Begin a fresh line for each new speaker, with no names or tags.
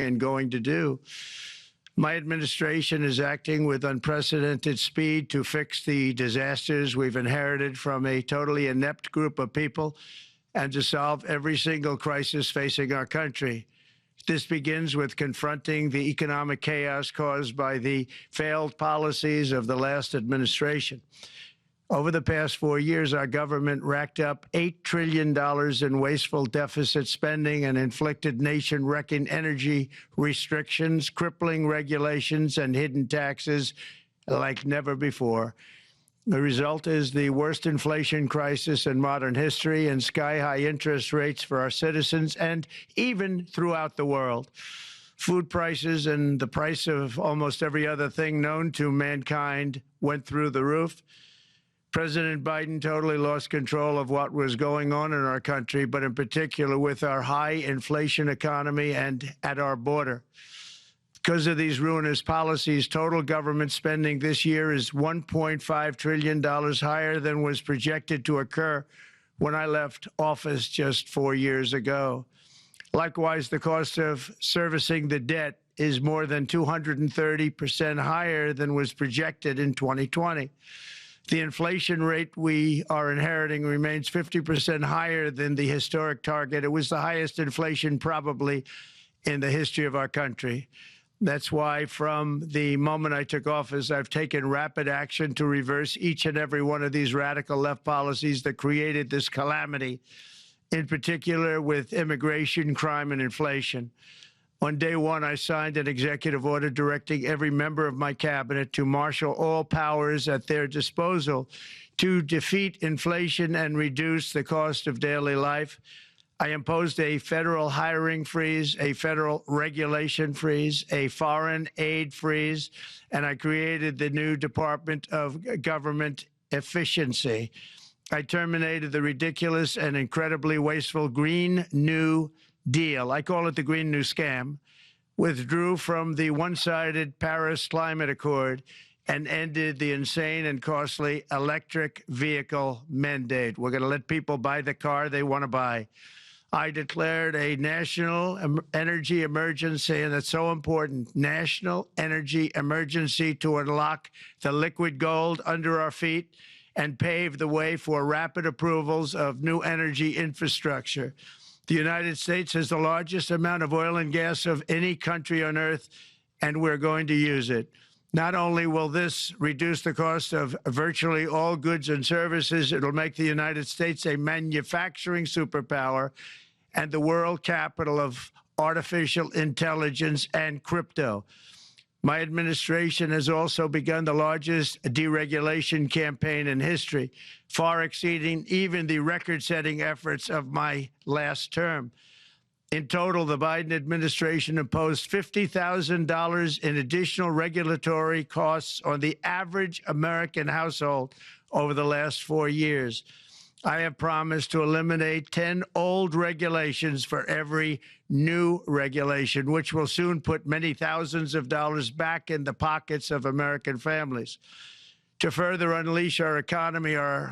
and going to do. My administration is acting with unprecedented speed to fix the disasters we've inherited from a totally inept group of people and to solve every single crisis facing our country. This begins with confronting the economic chaos caused by the failed policies of the last administration. Over the past 4 years, our government racked up $8 trillion in wasteful deficit spending and inflicted nation-wrecking energy restrictions, crippling regulations, and hidden taxes like never before. The result is the worst inflation crisis in modern history and sky-high interest rates for our citizens and even throughout the world. Food prices and the price of almost every other thing known to mankind went through the roof. President Biden totally lost control of what was going on in our country, but in particular with our high inflation economy and at our border. Because of these ruinous policies, total government spending this year is $1.5 trillion higher than was projected to occur when I left office just 4 years ago. Likewise, the cost of servicing the debt is more than 230% higher than was projected in 2020. The inflation rate we are inheriting remains 50% higher than the historic target. It was the highest inflation probably in the history of our country. That's why from the moment I took office, I've taken rapid action to reverse each and every one of these radical left policies that created this calamity, in particular with immigration, crime, and inflation. On day one, I signed an executive order directing every member of my cabinet to marshal all powers at their disposal to defeat inflation and reduce the cost of daily life. I imposed a federal hiring freeze, a federal regulation freeze, a foreign aid freeze, and I created the new Department of Government Efficiency. I terminated the ridiculous and incredibly wasteful Green New Deal. I call it the Green New Scam. Withdrew from the one-sided Paris Climate Accord and ended the insane and costly electric vehicle mandate. We're going to let people buy the car they want to buy. I declared a national energy emergency, and it's so important, national energy emergency to unlock the liquid gold under our feet and pave the way for rapid approvals of new energy infrastructure. The United States has the largest amount of oil and gas of any country on earth, and we're going to use it. Not only will this reduce the cost of virtually all goods and services, it'll make the United States a manufacturing superpower and the world capital of artificial intelligence and crypto. My administration has also begun the largest deregulation campaign in history, far exceeding even the record-setting efforts of my last term. In total, the Biden administration imposed $50,000 in additional regulatory costs on the average American household over the last 4 years. I have promised to eliminate 10 old regulations for every new regulation, which will soon put many thousands of dollars back in the pockets of American families. To further unleash our economy, our